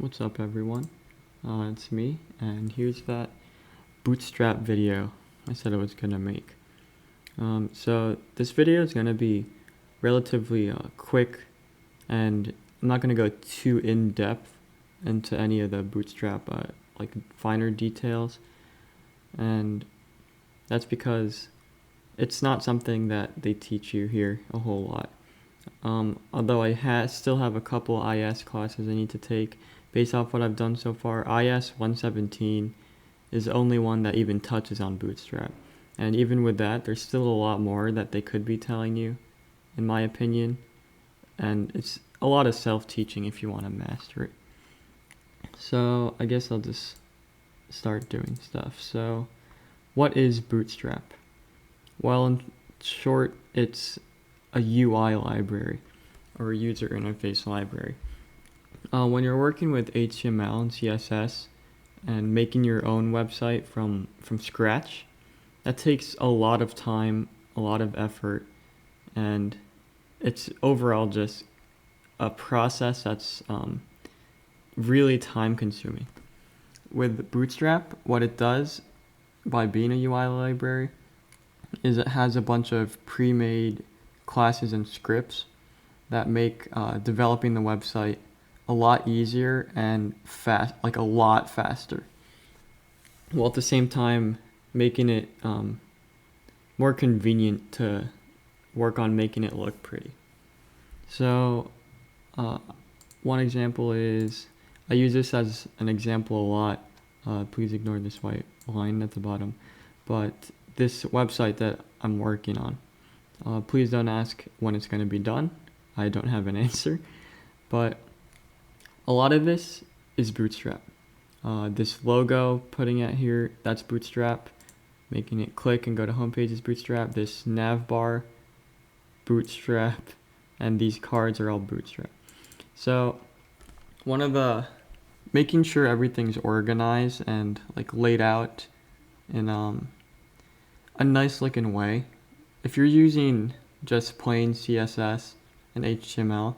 What's up, everyone? It's me, and here's that Bootstrap video I said I was gonna make. So this video is gonna be relatively quick, and I'm not gonna go too in depth into any of the Bootstrap like finer details, and that's because it's not something that they teach you here a whole lot. Although I still have a couple IS classes I need to take based off what I've done so far. IS 117 is the only one that even touches on Bootstrap. And even with that, there's still a lot more that they could be telling you, in my opinion. And it's a lot of self-teaching if you want to master it. So I guess I'll just start doing stuff. So what is Bootstrap? Well, in short, it's a UI library or a user interface library. When you're working with HTML and CSS and making your own website from scratch, that takes a lot of time, a lot of effort, and it's overall just a process that's really time consuming. With Bootstrap, what it does by being a UI library is it has a bunch of pre-made classes and scripts that make developing the website a lot easier and a lot faster, while at the same time making it more convenient to work on making it look pretty. So one example is, I use this as an example a lot. Please ignore this white line at the bottom, but this website that I'm working on, please don't ask when it's going to be done. I don't have an answer, but a lot of this is Bootstrap. This logo, putting it here, that's Bootstrap. Making it click and go to homepage is Bootstrap. This nav bar, Bootstrap, and these cards are all Bootstrap. So making sure everything's organized and like laid out in a nice looking way. If you're using just plain CSS and HTML,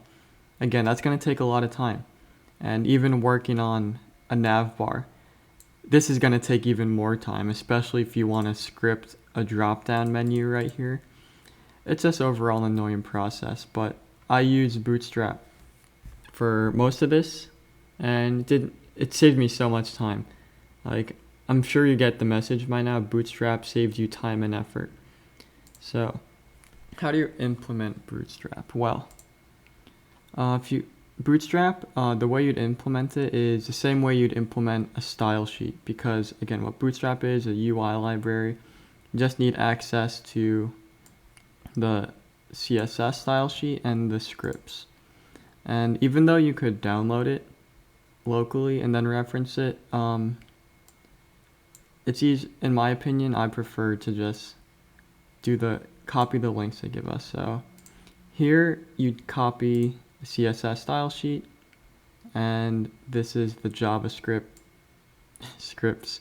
again, that's going to take a lot of time. And even working on a nav bar, this is going to take even more time, especially if you want to script a drop-down menu right here. It's just overall an annoying process, but I use Bootstrap for most of this, and it saved me so much time. Like, I'm sure you get the message by now. Bootstrap saves you time and effort. So, how do you implement Bootstrap? Well, Bootstrap, the way you'd implement it is the same way you'd implement a style sheet, because again, what Bootstrap is a UI library. You just need access to the CSS style sheet and the scripts. And even though you could download it locally and then reference it, it's easy. In my opinion, I prefer to just copy the links they give us. So here you'd copy the CSS style sheet, and this is the JavaScript scripts.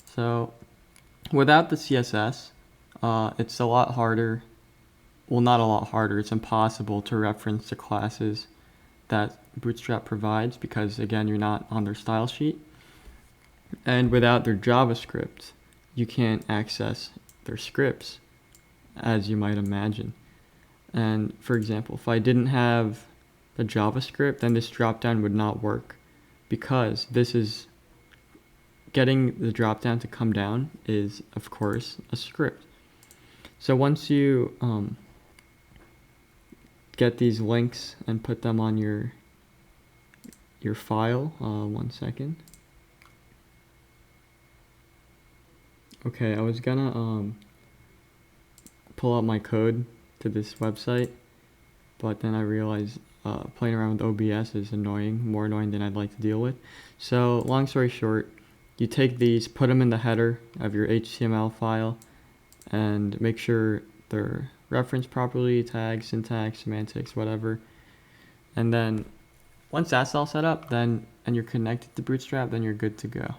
So without the CSS, it's a lot harder. Well, not a lot harder. It's impossible to reference the classes that Bootstrap provides, because again, you're not on their style sheet. And without their JavaScript, you can't access their scripts, as you might imagine. And for example, if I didn't have the JavaScript, then this dropdown would not work, because this is getting the dropdown to come down is, of course, a script. So once you get these links and put them on your file, one second. Okay, I was gonna pull out my code to this website, but then I realized playing around with OBS is more annoying than I'd like to deal with. So long story short, you take these, put them in the header of your HTML file, and make sure they're referenced properly, tags, syntax, semantics, whatever. And then once that's all set up, and you're connected to Bootstrap, then you're good to go.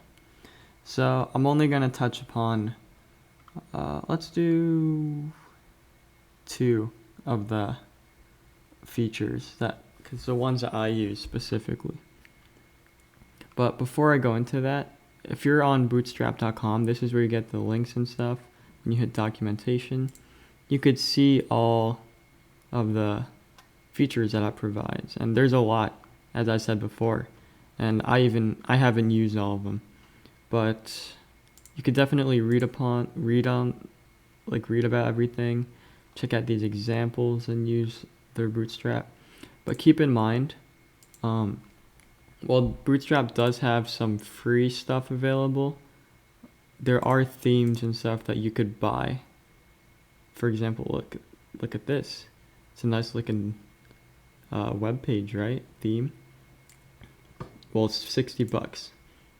So I'm only going to touch upon, let's do 2 of the features, because the ones that I use specifically. But before I go into that, if you're on bootstrap.com, this is where you get the links and stuff. When you hit documentation, you could see all of the features that it provides, and there's a lot, as I said before, and I haven't used all of them, but you could definitely read about everything, check out these examples and use their Bootstrap. But keep in mind, while Bootstrap does have some free stuff available, there are themes and stuff that you could buy. For example, look at this. It's a nice looking web page, right? Theme. Well, it's $60.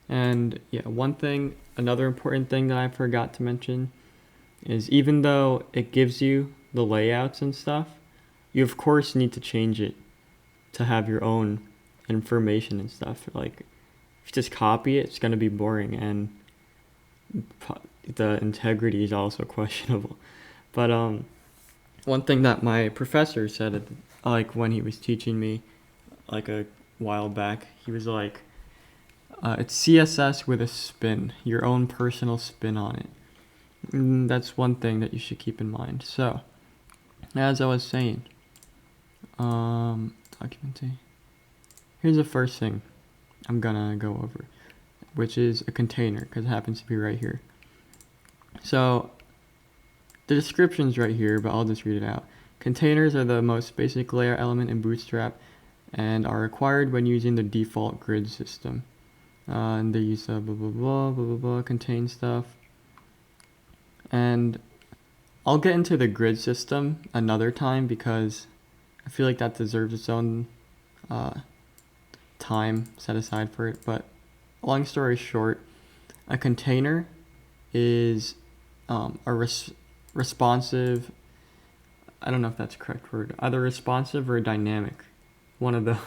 And yeah, another important thing that I forgot to mention is even though it gives you the layouts and stuff, you of course need to change it to have your own information and stuff. Like, if you just copy it, it's going to be boring, and the integrity is also questionable. But one thing that my professor said, when he was teaching me, like a while back, he was like, it's CSS with a spin, your own personal spin on it. And that's one thing that you should keep in mind. So, as I was saying, documenting. Here's the first thing I'm gonna go over, which is a container, because it happens to be right here. So, the description's right here, but I'll just read it out. Containers are the most basic layout element in Bootstrap and are required when using the default grid system. And they use blah blah blah blah blah blah contain stuff. And I'll get into the grid system another time because I feel like that deserves its own time set aside for it. But long story short, a container is responsive, I don't know if that's the correct word, either responsive or dynamic, one of those.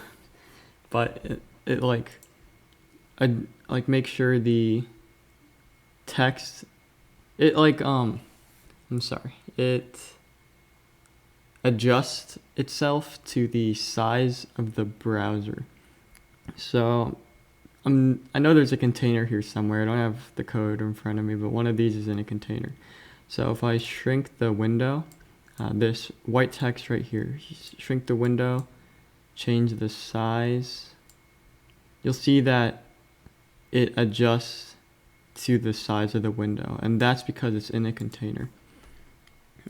But it make sure the text, it adjusts itself to the size of the browser. So I know there's a container here somewhere. I don't have the code in front of me, but one of these is in a container. So if I shrink the window, this white text right here, shrink the window, change the size, you'll see that it adjusts to the size of the window, and that's because it's in a container.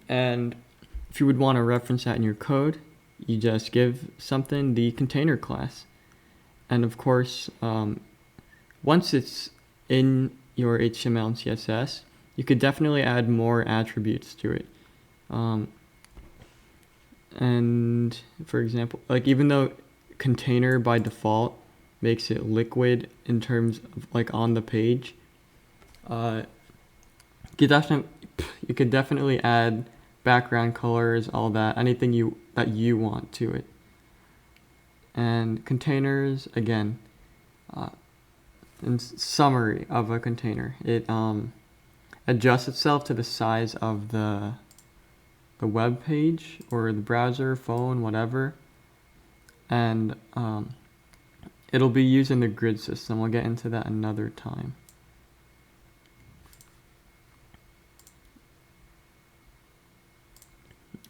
And if you would want to reference that in your code, you just give something the container class. And of course, once it's in your HTML and CSS, you could definitely add more attributes to it. And for example, even though container by default makes it liquid in terms of on the page, you could definitely add background colors, all that, anything that you want to it. And containers, again, in summary of a container, it adjusts itself to the size of the web page or the browser, phone, whatever, and it'll be used in the grid system. We'll get into that another time.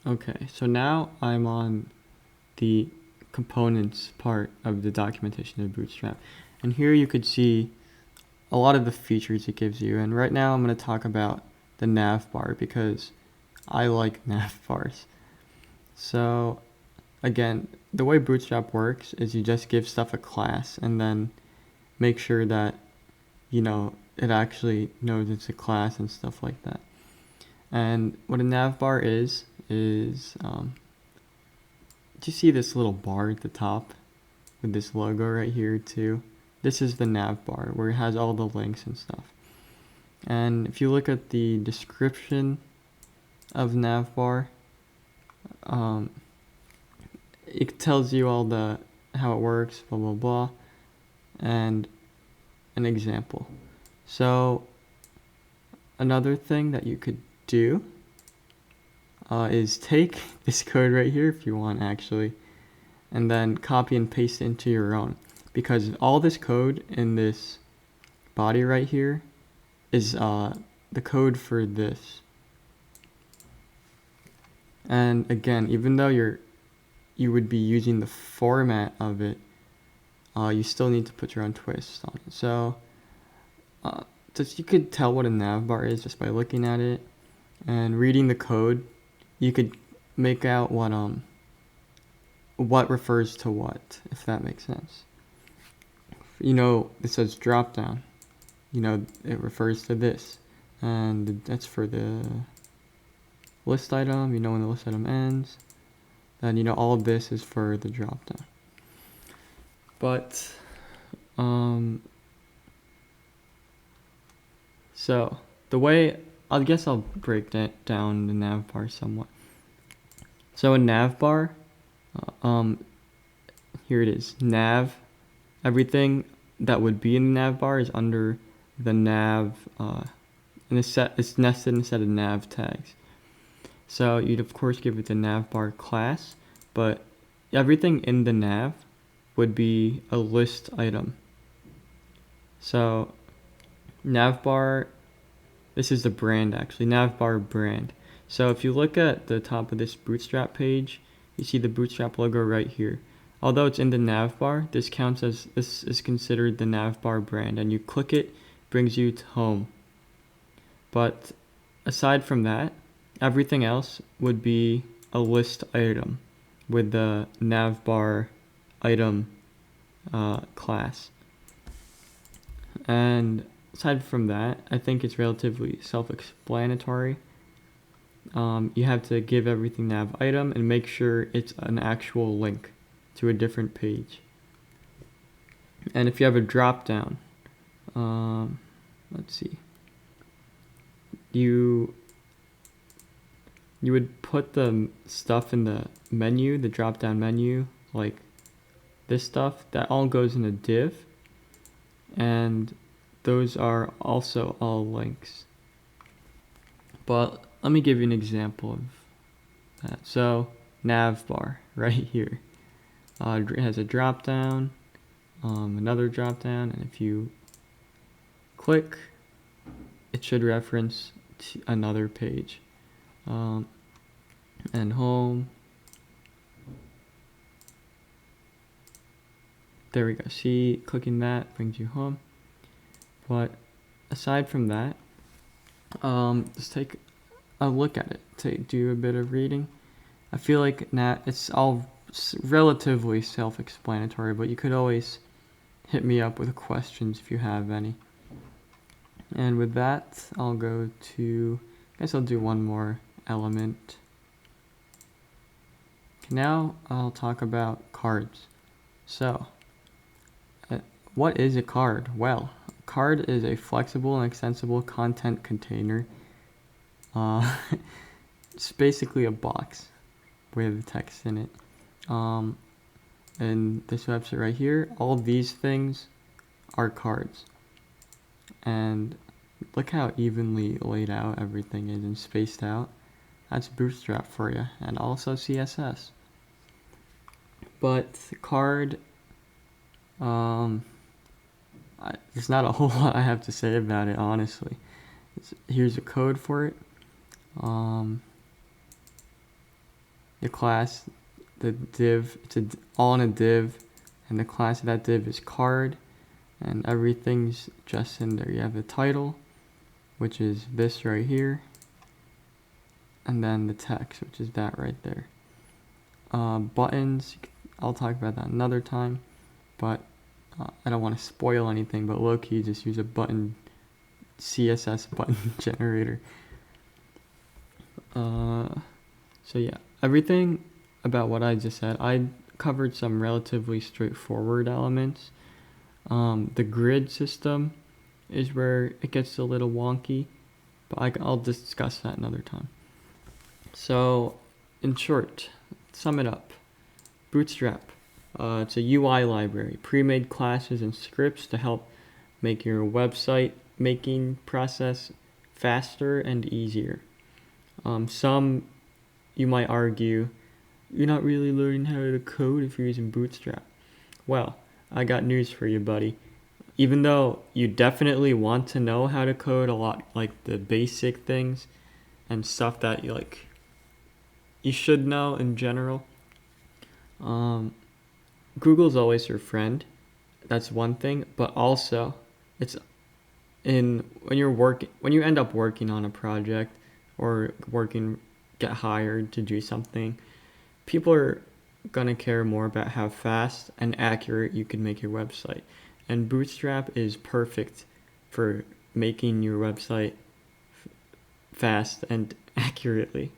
Okay, so now I'm on the components part of the documentation of Bootstrap. And here you could see a lot of the features it gives you. And right now I'm going to talk about the nav bar because I like nav bars. So again, the way Bootstrap works is you just give stuff a class and then make sure that it actually knows it's a class and stuff like that. And what a nav bar is do you see this little bar at the top with this logo right here too? This is the nav bar where it has all the links and stuff. And if you look at the description of nav bar, it tells you all how it works, blah blah blah, and an example. So another thing that you could do is take this code right here if you want actually, and then copy and paste it into your own. because all this code in this body right here is the code for this. And again, even though you would be using the format of it, you still need to put your own twist on it. So just you could tell what a navbar is just by looking at it and reading the code. You could make out what refers to what, if that makes sense. You know, it says drop down. You know, it refers to this, and that's for the list item. You know, when the list item ends, then you know all of this is for the drop down. But so the way, I guess I'll break that down the navbar somewhat. So a navbar, here it is, nav. Everything that would be in the navbar is under the nav, it's nested in a set of nav tags. So you'd of course give it the navbar class, but everything in the nav would be a list item. So navbar, this is the brand actually, navbar brand. So if you look at the top of this Bootstrap page, you see the Bootstrap logo right here. Although it's in the navbar, this counts as, this is considered the navbar brand, and you click it, brings you to home. But aside from that, everything else would be a list item with the navbar item class. And aside from that, I think it's relatively self-explanatory. You have to give everything nav item and make sure it's an actual link to a different page. And if you have a drop down, let's see, you would put the stuff in the menu, the drop down menu, like this stuff, that all goes in a div, and those are also all links. But let me give you an example of that. So navbar right here, it has a drop down, another drop down, and if you click, it should reference to another page, and home. There we go. See, clicking that brings you home. But aside from that, just take a look at it. Do a bit of reading. I feel like it's all relatively self-explanatory, but you could always hit me up with questions if you have any. And with that, I'll go to, I guess I'll do one more element. Now I'll talk about cards. So, what is a card? Well, a card is a flexible and extensible content container. It's basically a box with text in it. And this website right here, all these things are cards. And look how evenly laid out everything is and spaced out. That's Bootstrap for you, and also CSS. But card, there's not a whole lot I have to say about it, honestly. Here's a code for it. The class, the div, it's all in a div, and the class of that div is card, and everything's just in there. You have the title, which is this right here, and then the text, which is that right there. Buttons, I'll talk about that another time, but I don't want to spoil anything, but low-key just use a button, CSS button generator. So yeah, everything about what I just said, I covered some relatively straightforward elements. The grid system is where it gets a little wonky, but I'll discuss that another time. So in short, sum it up. Bootstrap, it's a UI library, pre-made classes and scripts to help make your website making process faster and easier. Some, you might argue, you're not really learning how to code if you're using Bootstrap. Well, I got news for you, buddy. Even though you definitely want to know how to code a lot, like the basic things and stuff that you should know in general, um, Google's always your friend. That's one thing, but also it's in when you end up working on a project or get hired to do something, people are gonna care more about how fast and accurate you can make your website. And Bootstrap is perfect for making your website fast and accurately.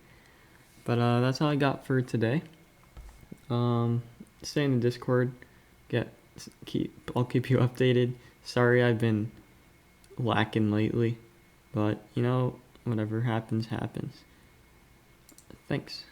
But that's all I got for today. Stay in the Discord. I'll keep you updated. Sorry I've been lacking lately, but whatever happens, happens. Thanks.